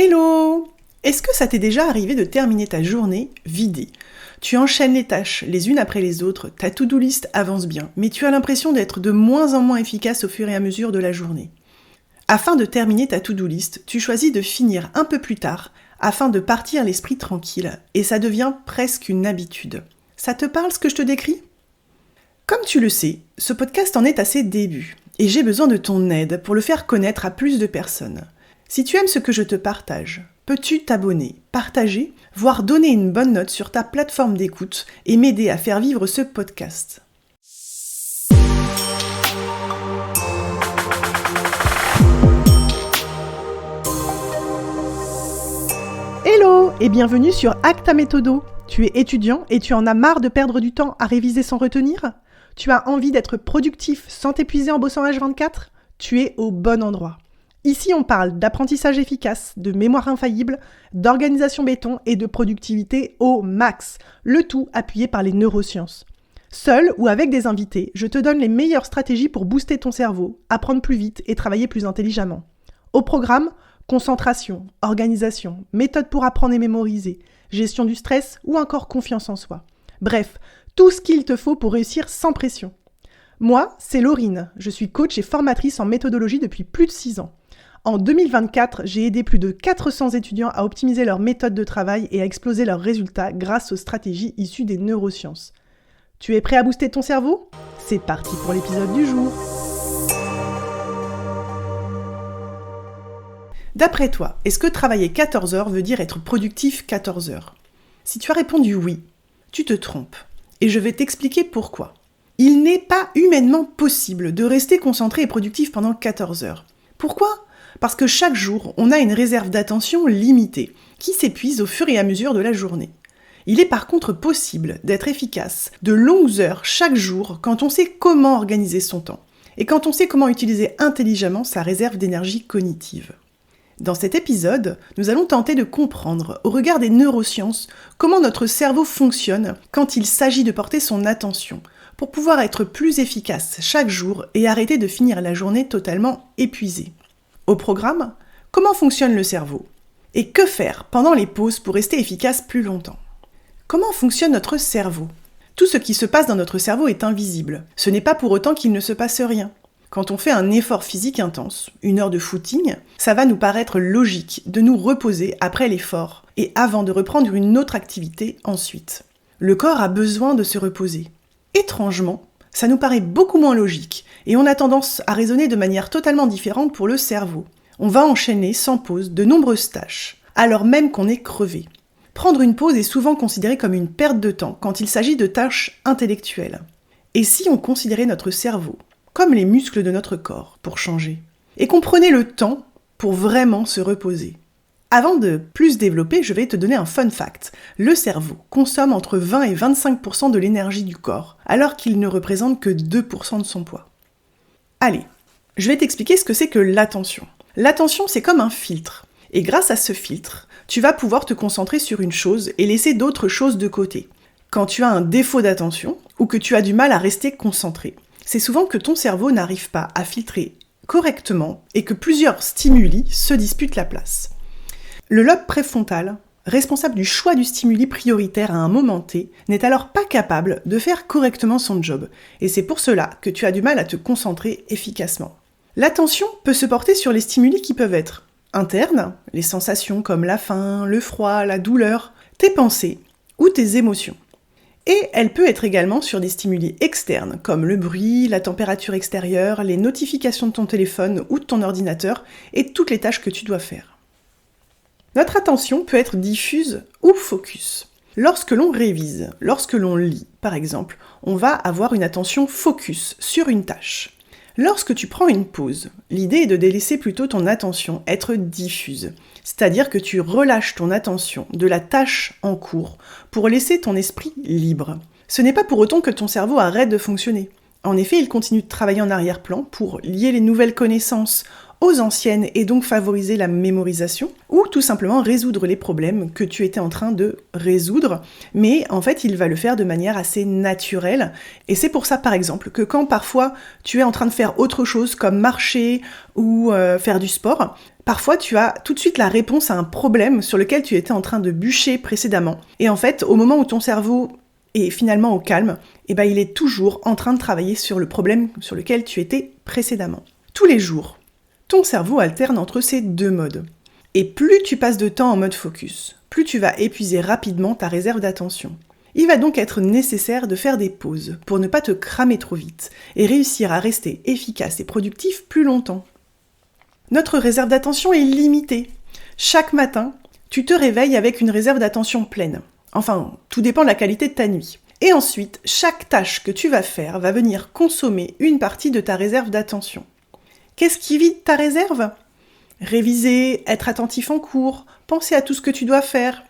Hello! Est-ce que ça t'est déjà arrivé de terminer ta journée vidée? Tu enchaînes les tâches les unes après les autres, ta to-do list avance bien, mais tu as l'impression d'être de moins en moins efficace au fur et à mesure de la journée. Afin de terminer ta to-do list, tu choisis de finir un peu plus tard, afin de partir l'esprit tranquille, et ça devient presque une habitude. Ça te parle ce que je te décris? Comme tu le sais, ce podcast en est à ses débuts, et j'ai besoin de ton aide pour le faire connaître à plus de personnes. Si tu aimes ce que je te partage, peux-tu t'abonner, partager, voire donner une bonne note sur ta plateforme d'écoute et m'aider à faire vivre ce podcast? Hello et bienvenue sur Acta Méthodo. Tu es étudiant et tu en as marre de perdre du temps à réviser sans retenir? Tu as envie d'être productif sans t'épuiser en bossant H24? Tu es au bon endroit. Ici, on parle d'apprentissage efficace, de mémoire infaillible, d'organisation béton et de productivité au max, le tout appuyé par les neurosciences. Seul ou avec des invités, je te donne les meilleures stratégies pour booster ton cerveau, apprendre plus vite et travailler plus intelligemment. Au programme, concentration, organisation, méthode pour apprendre et mémoriser, gestion du stress ou encore confiance en soi. Bref, tout ce qu'il te faut pour réussir sans pression. Moi, c'est Laurine, je suis coach et formatrice en méthodologie depuis plus de 6 ans. En 2024, j'ai aidé plus de 400 étudiants à optimiser leur méthode de travail et à exploser leurs résultats grâce aux stratégies issues des neurosciences. Tu es prêt à booster ton cerveau? C'est parti pour l'épisode du jour. D'après toi, est-ce que travailler 14 heures veut dire être productif 14 heures? Si tu as répondu oui, tu te trompes. Et je vais t'expliquer pourquoi. Il n'est pas humainement possible de rester concentré et productif pendant 14 heures. Pourquoi? Parce que chaque jour, on a une réserve d'attention limitée, qui s'épuise au fur et à mesure de la journée. Il est par contre possible d'être efficace de longues heures chaque jour quand on sait comment organiser son temps, et quand on sait comment utiliser intelligemment sa réserve d'énergie cognitive. Dans cet épisode, nous allons tenter de comprendre, au regard des neurosciences, comment notre cerveau fonctionne quand il s'agit de porter son attention, pour pouvoir être plus efficace chaque jour et arrêter de finir la journée totalement épuisé. Au programme, comment fonctionne le cerveau? Et que faire pendant les pauses pour rester efficace plus longtemps? Comment fonctionne notre cerveau? Tout ce qui se passe dans notre cerveau est invisible. Ce n'est pas pour autant qu'il ne se passe rien. Quand on fait un effort physique intense, 1 heure de footing, ça va nous paraître logique de nous reposer après l'effort et avant de reprendre une autre activité ensuite. Le corps a besoin de se reposer. Étrangement, ça nous paraît beaucoup moins logique et on a tendance à raisonner de manière totalement différente pour le cerveau. On va enchaîner sans pause de nombreuses tâches, alors même qu'on est crevé. Prendre une pause est souvent considéré comme une perte de temps quand il s'agit de tâches intellectuelles. Et si on considérait notre cerveau comme les muscles de notre corps pour changer, et qu'on prenait le temps pour vraiment se reposer? Avant de plus développer, je vais te donner un fun fact. Le cerveau consomme entre 20 et 25% de l'énergie du corps, alors qu'il ne représente que 2% de son poids. Allez, je vais t'expliquer ce que c'est que l'attention. L'attention, c'est comme un filtre. Et grâce à ce filtre, tu vas pouvoir te concentrer sur une chose et laisser d'autres choses de côté. Quand tu as un défaut d'attention, ou que tu as du mal à rester concentré, c'est souvent que ton cerveau n'arrive pas à filtrer correctement et que plusieurs stimuli se disputent la place. Le lobe préfrontal, responsable du choix du stimuli prioritaire à un moment T, n'est alors pas capable de faire correctement son job, et c'est pour cela que tu as du mal à te concentrer efficacement. L'attention peut se porter sur les stimuli qui peuvent être internes, les sensations comme la faim, le froid, la douleur, tes pensées ou tes émotions. Et elle peut être également sur des stimuli externes, comme le bruit, la température extérieure, les notifications de ton téléphone ou de ton ordinateur, et toutes les tâches que tu dois faire. Notre attention peut être diffuse ou focus. Lorsque l'on révise, lorsque l'on lit, par exemple, on va avoir une attention focus sur une tâche. Lorsque tu prends une pause, l'idée est de délaisser plutôt ton attention, être diffuse. C'est-à-dire que tu relâches ton attention de la tâche en cours pour laisser ton esprit libre. Ce n'est pas pour autant que ton cerveau arrête de fonctionner. En effet, il continue de travailler en arrière-plan pour lier les nouvelles connaissances, aux anciennes et donc favoriser la mémorisation, ou tout simplement résoudre les problèmes que tu étais en train de résoudre, mais en fait il va le faire de manière assez naturelle, et c'est pour ça par exemple que quand parfois tu es en train de faire autre chose comme marcher ou faire du sport, parfois tu as tout de suite la réponse à un problème sur lequel tu étais en train de bûcher précédemment, et en fait au moment où ton cerveau est finalement au calme, il est toujours en train de travailler sur le problème sur lequel tu étais précédemment. Tous les jours, ton cerveau alterne entre ces deux modes. Et plus tu passes de temps en mode focus, plus tu vas épuiser rapidement ta réserve d'attention. Il va donc être nécessaire de faire des pauses pour ne pas te cramer trop vite et réussir à rester efficace et productif plus longtemps. Notre réserve d'attention est limitée. Chaque matin, tu te réveilles avec une réserve d'attention pleine. Enfin, tout dépend de la qualité de ta nuit. Et ensuite, chaque tâche que tu vas faire va venir consommer une partie de ta réserve d'attention. Qu'est-ce qui vide ta réserve ? Réviser, être attentif en cours, penser à tout ce que tu dois faire,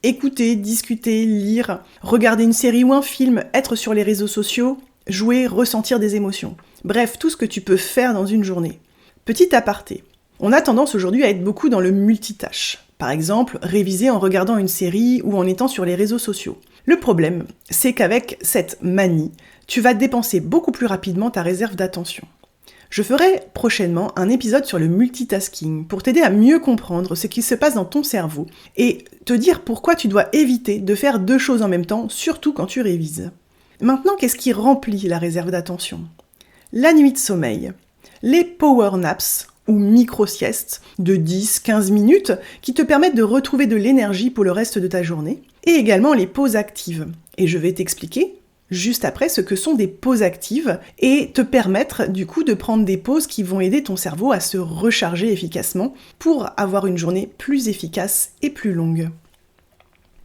écouter, discuter, lire, regarder une série ou un film, être sur les réseaux sociaux, jouer, ressentir des émotions. Bref, tout ce que tu peux faire dans une journée. Petit aparté, on a tendance aujourd'hui à être beaucoup dans le multitâche. Par exemple, réviser en regardant une série ou en étant sur les réseaux sociaux. Le problème, c'est qu'avec cette manie, tu vas dépenser beaucoup plus rapidement ta réserve d'attention. Je ferai prochainement un épisode sur le multitasking pour t'aider à mieux comprendre ce qui se passe dans ton cerveau et te dire pourquoi tu dois éviter de faire deux choses en même temps, surtout quand tu révises. Maintenant, qu'est-ce qui remplit la réserve d'attention ? La nuit de sommeil, les power naps ou micro-siestes de 10-15 minutes qui te permettent de retrouver de l'énergie pour le reste de ta journée, et également les pauses actives. Et je vais t'expliquer juste après ce que sont des pauses actives et te permettre du coup de prendre des pauses qui vont aider ton cerveau à se recharger efficacement pour avoir une journée plus efficace et plus longue.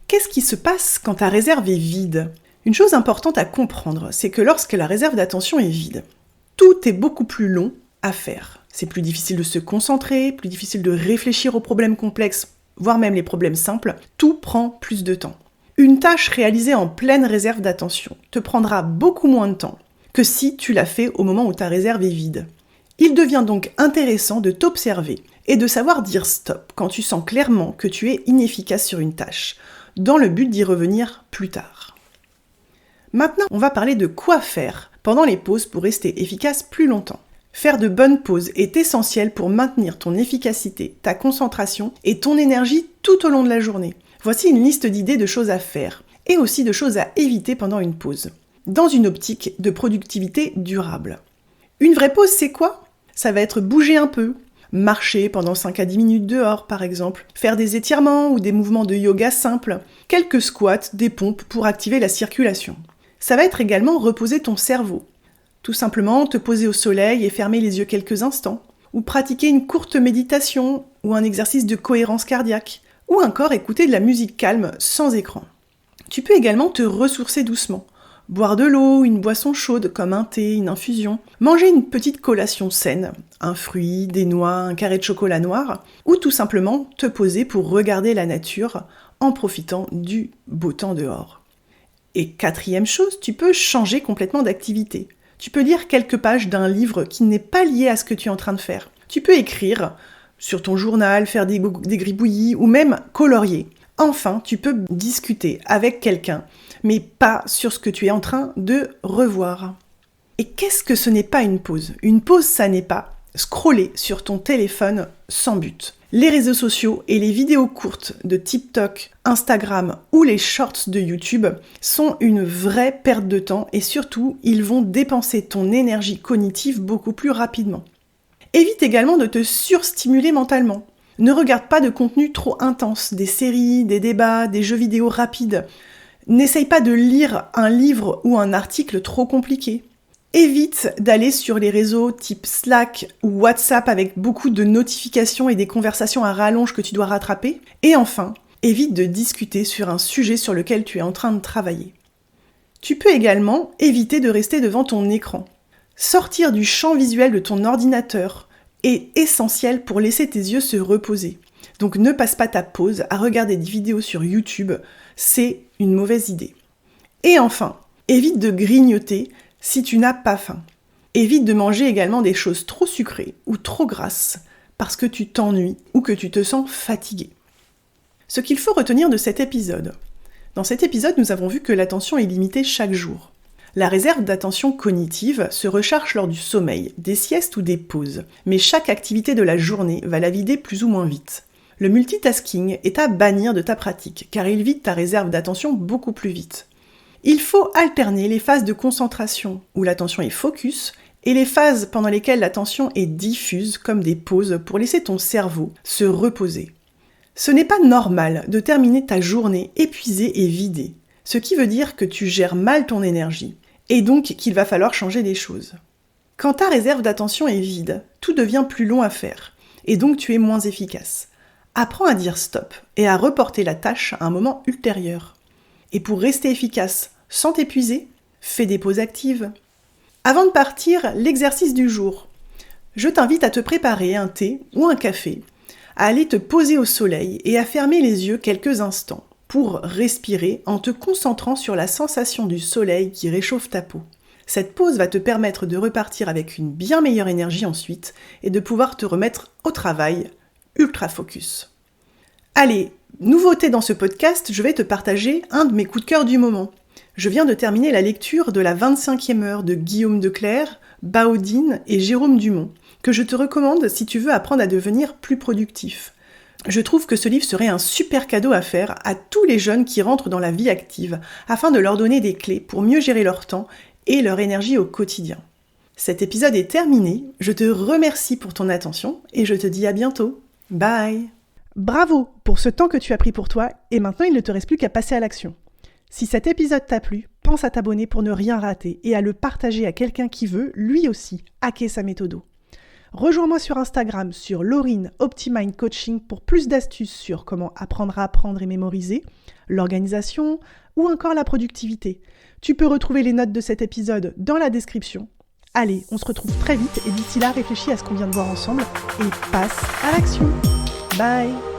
Qu'est-ce qui se passe quand ta réserve est vide ? Une chose importante à comprendre, c'est que lorsque la réserve d'attention est vide, tout est beaucoup plus long à faire. C'est plus difficile de se concentrer, plus difficile de réfléchir aux problèmes complexes, voire même les problèmes simples. Tout prend plus de temps. Une tâche réalisée en pleine réserve d'attention te prendra beaucoup moins de temps que si tu l'as fait au moment où ta réserve est vide. Il devient donc intéressant de t'observer et de savoir dire stop quand tu sens clairement que tu es inefficace sur une tâche, dans le but d'y revenir plus tard. Maintenant, on va parler de quoi faire pendant les pauses pour rester efficace plus longtemps. Faire de bonnes pauses est essentiel pour maintenir ton efficacité, ta concentration et ton énergie tout au long de la journée. Voici une liste d'idées de choses à faire et aussi de choses à éviter pendant une pause, dans une optique de productivité durable. Une vraie pause, c'est quoi ? Ça va être bouger un peu, marcher pendant 5 à 10 minutes dehors par exemple, faire des étirements ou des mouvements de yoga simples, quelques squats, des pompes pour activer la circulation. Ça va être également reposer ton cerveau. Tout simplement te poser au soleil et fermer les yeux quelques instants, ou pratiquer une courte méditation ou un exercice de cohérence cardiaque, ou encore écouter de la musique calme sans écran. Tu peux également te ressourcer doucement, boire de l'eau, une boisson chaude comme un thé, une infusion, manger une petite collation saine, un fruit, des noix, un carré de chocolat noir, ou tout simplement te poser pour regarder la nature en profitant du beau temps dehors. Et quatrième chose, tu peux changer complètement d'activité. Tu peux lire quelques pages d'un livre qui n'est pas lié à ce que tu es en train de faire. Tu peux écrire sur ton journal, faire des gribouillis ou même colorier. Enfin, tu peux discuter avec quelqu'un, mais pas sur ce que tu es en train de revoir. Et qu'est-ce que ce n'est pas une pause ? Une pause, ça n'est pas scroller sur ton téléphone sans but. Les réseaux sociaux et les vidéos courtes de TikTok, Instagram ou les shorts de YouTube sont une vraie perte de temps et surtout, ils vont dépenser ton énergie cognitive beaucoup plus rapidement. Évite également de te surstimuler mentalement. Ne regarde pas de contenu trop intense, des séries, des débats, des jeux vidéo rapides. N'essaye pas de lire un livre ou un article trop compliqué. Évite d'aller sur les réseaux type Slack ou WhatsApp avec beaucoup de notifications et des conversations à rallonge que tu dois rattraper. Et enfin, évite de discuter sur un sujet sur lequel tu es en train de travailler. Tu peux également éviter de rester devant ton écran. Sortir du champ visuel de ton ordinateur est essentiel pour laisser tes yeux se reposer. Donc ne passe pas ta pause à regarder des vidéos sur YouTube, c'est une mauvaise idée. Et enfin, évite de grignoter si tu n'as pas faim. Évite de manger également des choses trop sucrées ou trop grasses. parce que tu t'ennuies ou que tu te sens fatigué. Ce qu'il faut retenir de cet épisode. Dans cet épisode, nous avons vu que l'attention est limitée chaque jour. La réserve d'attention cognitive se recharge lors du sommeil, des siestes ou des pauses, mais chaque activité de la journée va la vider plus ou moins vite. Le multitasking est à bannir de ta pratique, car il vide ta réserve d'attention beaucoup plus vite. Il faut alterner les phases de concentration, où l'attention est focus, et les phases pendant lesquelles l'attention est diffuse, comme des pauses, pour laisser ton cerveau se reposer. Ce n'est pas normal de terminer ta journée épuisée et vidée, ce qui veut dire que tu gères mal ton énergie, et donc qu'il va falloir changer des choses. Quand ta réserve d'attention est vide, tout devient plus long à faire, et donc tu es moins efficace. Apprends à dire stop et à reporter la tâche à un moment ultérieur. Et pour rester efficace sans t'épuiser, fais des pauses actives. Avant de partir, l'exercice du jour. Je t'invite à te préparer un thé ou un café, à aller te poser au soleil et à fermer les yeux quelques instants pour respirer en te concentrant sur la sensation du soleil qui réchauffe ta peau. Cette pause va te permettre de repartir avec une bien meilleure énergie ensuite et de pouvoir te remettre au travail ultra focus. Allez, nouveauté dans ce podcast, je vais te partager un de mes coups de cœur du moment. Je viens de terminer la lecture de la 25e heure de Guillaume Declercq, Baudine et Jérôme Dumont, que je te recommande si tu veux apprendre à devenir plus productif. Je trouve que ce livre serait un super cadeau à faire à tous les jeunes qui rentrent dans la vie active, afin de leur donner des clés pour mieux gérer leur temps et leur énergie au quotidien. Cet épisode est terminé, je te remercie pour ton attention et je te dis à bientôt. Bye! Bravo pour ce temps que tu as pris pour toi et maintenant il ne te reste plus qu'à passer à l'action. Si cet épisode t'a plu, pense à t'abonner pour ne rien rater et à le partager à quelqu'un qui veut, lui aussi, hacker sa méthode. Rejoins-moi sur Instagram sur Laurine Optimind Coaching pour plus d'astuces sur comment apprendre à apprendre et mémoriser, l'organisation ou encore la productivité. Tu peux retrouver les notes de cet épisode dans la description. Allez, on se retrouve très vite et d'ici là, réfléchis à ce qu'on vient de voir ensemble et passe à l'action. Bye!